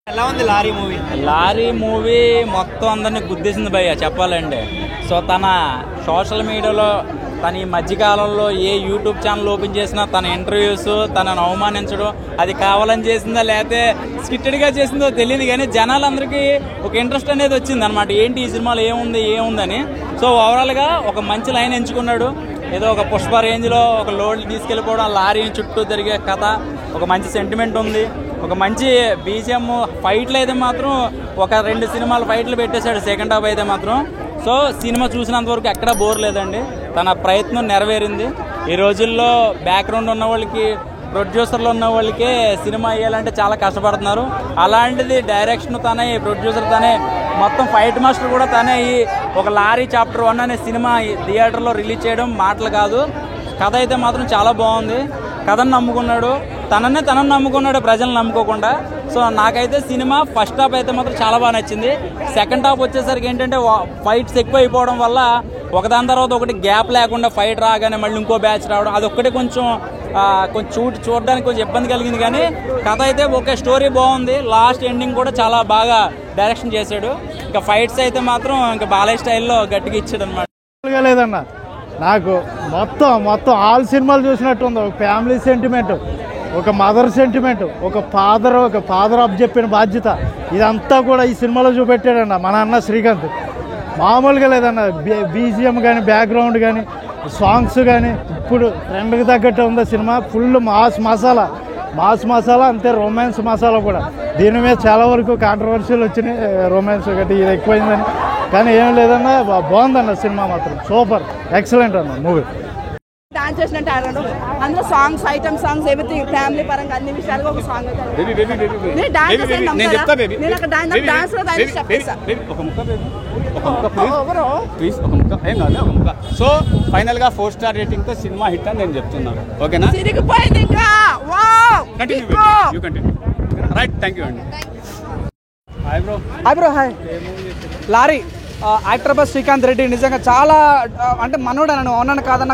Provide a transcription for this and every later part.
ఎలా ఉంది lorry movie? Lorry movie మొత్తం అందరినీ గుద్దేసింది భయ్య చెప్పాలండి. సో తన సోషల్ మీడియాలో తన ఈ మధ్యకాలంలో ఏ యూట్యూబ్ ఛానల్ ఓపెన్ చేసినా తన ఇంటర్వ్యూస్ తనను అవమానించడం అది కావాలని చేసిందా లేకపోతే స్క్రిప్టెడ్గా చేసిందో తెలియదు, కానీ జనాలందరికీ ఒక ఇంట్రెస్ట్ అనేది వచ్చింది అనమాట. ఏంటి ఈ సినిమాలో ఏముందని. సో ఓవరాల్గా ఒక మంచి లైన్ ఎంచుకున్నాడు. ఏదో ఒక పుష్ప రేంజ్లో ఒక లోడ్ తీసుకెళ్ళిపోవడం, లారీ చుట్టూ జరిగే కథ, ఒక మంచి సెంటిమెంట్ ఉంది, ఒక మంచి బీజిఎం. ఫైట్లు అయితే మాత్రం ఒక 2 సినిమాలు ఫైట్లు పెట్టేశాడు సెకండ్ హాఫ్ అయితే మాత్రం. సో సినిమా చూసినంత వరకు ఎక్కడా బోర్ లేదండి. తన ప్రయత్నం నెరవేరింది. ఈ రోజుల్లో బ్యాక్గ్రౌండ్ ఉన్న వాళ్ళకి, ప్రొడ్యూసర్లు ఉన్న వాళ్ళకే సినిమా వేయాలంటే చాలా కష్టపడుతున్నారు. అలాంటిది డైరెక్షన్ తనే, ప్రొడ్యూసర్ తనే, మొత్తం ఫైట్ మాస్టర్ కూడా తనే. ఈ ఒక లారీ చాప్టర్ 1 అనే సినిమా థియేటర్లో రిలీజ్ చేయడం మాటలు కాదు. కథ అయితే మాత్రం చాలా బాగుంది. కథను నమ్ముకున్నాడు, తనను నమ్ముకున్నాడు, ప్రజలను నమ్ముకోకుండా. సో నాకైతే సినిమా ఫస్ట్ హాఫ్ అయితే మాత్రం చాలా బాగా నచ్చింది. సెకండ్ హాఫ్ వచ్చేసరికి ఏంటంటే ఫైట్స్ ఎక్కువ అయిపోవడం వల్ల ఒకదాని తర్వాత ఒకటి గ్యాప్ లేకుండా ఫైట్ రాగానే మళ్ళీ ఇంకో బ్యాచ్ రావడం, అదొక్కటి కొంచెం చూడడానికి కొంచెం ఇబ్బంది కలిగింది. కానీ కథ అయితే ఓకే, స్టోరీ బాగుంది. లాస్ట్ ఎండింగ్ కూడా చాలా బాగా డైరెక్షన్ చేశాడు. ఇంకా ఫైట్స్ అయితే మాత్రం ఇంకా బాలయ్య స్టైల్లో గట్టిగా ఇచ్చాడు అనమాట. లేదన్న నాకు మొత్తం ఆల్ సినిమాలు చూసినట్టు ఉంది. ఒక ఫ్యామిలీ సెంటిమెంట్, ఒక మదర్ సెంటిమెంట్, ఒక ఫాదర్ అప్ చెప్పిన బాధ్యత, ఇదంతా కూడా ఈ సినిమాలో చూపెట్టాడన్న మన అన్న శ్రీకాంత్. మామూలుగా లేదన్న. బీజిఎం కానీ, బ్యాక్గ్రౌండ్ కానీ, సాంగ్స్ కానీ ఇప్పుడు ట్రెండ్కి తగ్గట్టు ఉంది సినిమా. ఫుల్ మాస్ మసాలా, అంతే రొమాన్స్ మసాలా కూడా. దీని మీద చాలా వరకు కాంట్రవర్సీలు వచ్చినాయి, రొమాన్స్ గట్టి ఇది ఎక్కువైందని. కానీ ఏం లేదన్నా, బాగుందన్న సినిమా మాత్రం. సూపర్ ఎక్సలెంట్ అన్న మూవీ. డాన్స్ చేసినట్టు ఆడాడు. అందులో songs, item songs, everything family పరంగా అన్ని విషయాలుగా ఒక సాంగ్ సో ఫైనల్ గా 4 స్టార్ రేటింగ్ తో సినిమా హిట్ అని నేను చెప్తున్నాను. ఓకేనా? రైట్, థ్యాంక్ యూ అండి. Hi bro. Hi. Lorry actor bus Srikanth Reddy నిజంగా చాలా అంటే మనోడు అన్నాను, అవునని కాదన్న,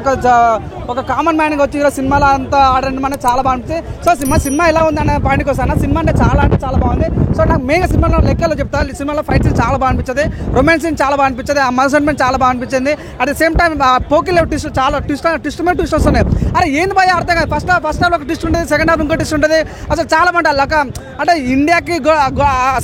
ఒక కామన్ మ్యాన్గా వచ్చి సినిమాలో అంతా ఆడడం మనకు చాలా బాగుంటుంది. సో సినిమా ఎలా ఉంది అనే పాయింట్కి వస్తాను. సినిమా అంటే చాలా బాగుంది. సో నాకు మెయిన్గా సినిమాలో లెక్కలో చెప్తాను, సినిమాలో ఫైట్ సీన్ చాలా బాగా అనిపించింది, రొమాన్స్ సీన్ చాలా బాగా అనిపించింది, ఆ మసెంట్మెంట్ చాలా బాగా అనిపించింది. అట్ ద సేమ్ టైం పోకిల్ ట్విస్ట్ చాలా ట్విస్ట్ వస్తున్నాయి. అరే ఏంది భయ అర్థం కాదు. ఫస్ట్ హాఫ్ ఒక ట్విస్ట్ ఉంటుంది, సెకండ్ హాఫ్ ఇంకో ట్విస్ట్ ఉంటుంది. అసలు చాలా బాగుంటుంది. అంటే ఇండియాకి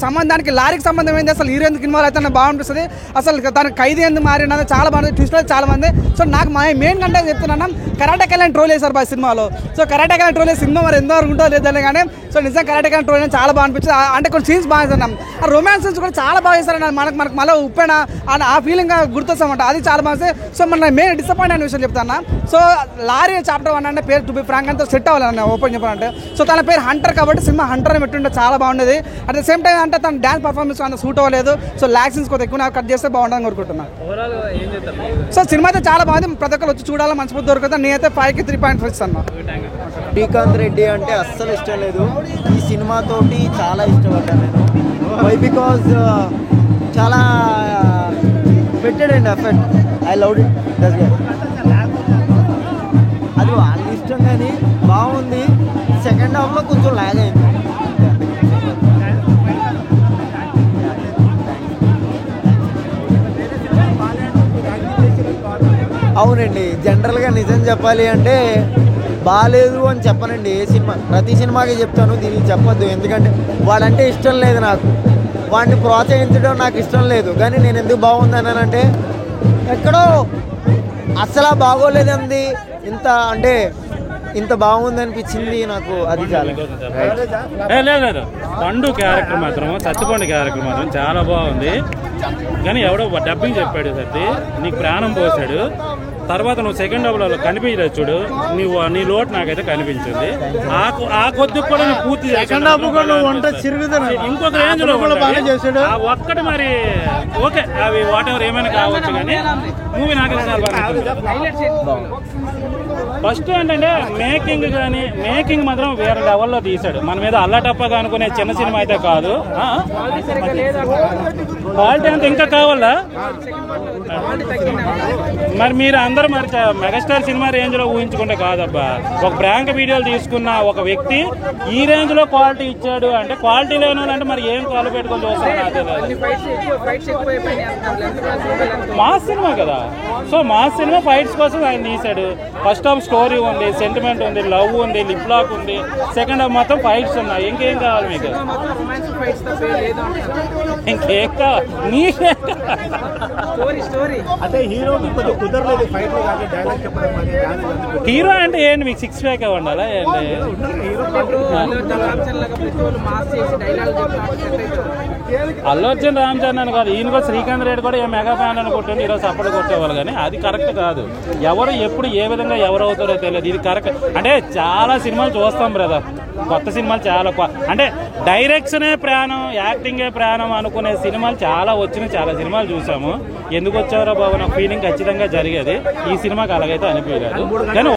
సంబంధానికి లారీకి సంబంధం ఏంది, అసలు హీరో ఎందుకు ఇన్వాల్వ్ అయితే బాగుంటుంది, అసలు తన ఖైదీ ఎందుకు మారినది చాలా బాగుంది. ట్విస్ట్ చాలా మంది. సో నాకు మెయిన్ కంటే చెప్తున్నాను, కరాటే కెళ్ళని ట్రోల్ చేశారు బాగా సినిమాలో. సో కరాటే కెళ్ళని ట్రోల్ చేసి సినిమా మరి ఎంతవరకు ఉంటుందో లేదని, కానీ సో నిజంగా కరాటే కెళ్ళని ట్రోల్ చాలా బాగా అనిపించింది. అంటే కొన్ని సీన్స్ బాగా చేస్తున్నాం, ఆ రొమాన్స్ సీన్స్ కూడా చాలా బాగా చేశారు. మనకు మళ్ళీ ఉప్పెన ఆ ఫీలింగ్ గుర్తొస్తామంట, అది చాలా బాగా. సో మన మెయిన్ డిసప్పాయింట్ అనే విషయం చెప్తాను. సో లారీ చాప్టర్ 1 అంటే పేరు టు బి ఫ్రాంక్ అంతా సెట్ అవ్వాలన్న ఓపెన్ చెప్పాలంటే. సో తన పేరు హంటర్ కాబట్టి సినిమా హంటర్ అని పెట్టుంటే చాలా బాగుండేది. అట్ ద సేమ్ టైం అంటే తన డ్యాన్స్ పర్ఫార్మెన్స్ అంత సూట్ అవ్వలేదు. సో లాగ్ సీన్స్ కొంత ఎక్కువ కట్ చేస్తే బాగుంటుందని కోరుకుంటున్నాను. సో సినిమా అయితే చాలా బాగుంది, ప్రతి ఒక్కరు వచ్చి చూడాలి, మంచి దొరుకుతుంది. నేనైతే 5కి 3.5 ఇస్తాను. శ్రీకాంత్ రెడ్డి అంటే అస్సలు ఇష్టం లేదు. ఈ సినిమాతోటి చాలా ఇష్టపడ్డాను నేను. వై బికాజ్ చాలా పెట్టాడండి ఎఫెక్ట్. I love it. అది వాళ్ళ ఇష్టం, కానీ బాగుంది. సెకండ్ హాఫ్లో కొంచెం లాగ్ అయింది. అవునండి, జనరల్గా నిజం చెప్పాలి అంటే బాగాలేదు అని చెప్పనండి. ఏ సినిమా, ప్రతి సినిమాకి చెప్తాను, దీనికి చెప్పొద్దు. ఎందుకంటే వాడంటే ఇష్టం లేదు నాకు, వాడిని ప్రోత్సహించడం నాకు ఇష్టం లేదు. కానీ నేను ఎందుకు బాగుందనంటే ఎక్కడో అస్సలు బాగోలేదండి, ఇంత బాగుంది అనిపించింది నాకు. అది చాలా లేదు. పండు క్యారెక్టర్ మాత్రం, సత్తిపండు క్యారెక్టర్ మాత్రం చాలా బాగుంది. కానీ ఎవడో డబ్బింగ్ చెప్పాడు సత్తి, నీకు ప్రాణం పోసాడు. తర్వాత నువ్వు సెకండ్ హాఫ్లో కనిపించలేదు చూడు, నీ లోటు నాకైతే కనిపించింది. ఆ కొద్దిగా కూడా నువ్వు పూర్తి ఇంకొక రేంజ్ లో ఒక్కటి మరి ఓకే, అవి వాట్ ఎవర్ ఏమైనా కావచ్చు, కానీ మూవీ నాకైతే చాలా బాగా ఫస్ట్ ఏంటంటే మేకింగ్ మాత్రం వేరే లెవెల్లో తీశాడు. మన మీద అల్లటప్పగా అనుకునే చిన్న సినిమా అయితే కాదు. క్వాలిటీ అంతా ఇంకా కావాలా? మరి మీరు అందరూ మరి మెగాస్టార్ సినిమా రేంజ్ లో ఊహించుకుంటే కాదబ్బా. ఒక ప్రాంక్ వీడియోలు తీసుకున్న ఒక వ్యక్తి ఈ రేంజ్ లో క్వాలిటీ ఇచ్చాడు అంటే క్వాలిటీ లేని వాళ్ళు అంటే మరి ఏం కాలు పెట్టుకొని చూస్తారు? మాస్ సినిమా కదా. సో మాస్ సినిమా ఫైట్స్ కోసం ఆయన తీశాడు. ఫస్ట్ హాఫ్ స్టోరీ ఉంది, సెంటిమెంట్ ఉంది, లవ్ ఉంది, లిప్ లాక్ ఉంది. సెకండ్ హాఫ్ మొత్తం ఫైట్స్ ఉన్నాయి. ఇంకేం కావాలి మీకు? ఇంకేం కావాలి నీకే? హీరో అంటే ఏంటి మీకు? 6 ప్యాక్ ఉండాలా ఏంటి? అల్లు అర్జున్ రామ్ చరణ్ అని కాదు, ఈయన కూడా శ్రీకాంత్ రెడ్డి కూడా ఏ మెగా ఫ్యాన్ అని కొట్టండి ఈరోజు సపోర్ట్ కొట్టేవాళ్ళు. కానీ అది కరెక్ట్ కాదు. ఎవరు ఎప్పుడు ఏ విధంగా ఎవరు అవుతారో తెలియదు. ఇది కరెక్ట్ అంటే చాలా సినిమాలు చూస్తాం బ్రదర్, కొత్త సినిమాలు చాలా అంటే డైరెక్షనే ప్రాణం, యాక్టింగే ప్రాణం అనుకునే సినిమాలు చాలా వచ్చినాయి. చాలా సినిమాలు చూసాము. ఎందుకు వచ్చారో బాబు నాకు ఫీలింగ్ ఖచ్చితంగా జరిగేది. ఈ సినిమాకి అలాగైతే అనిపించలేదు. కానీ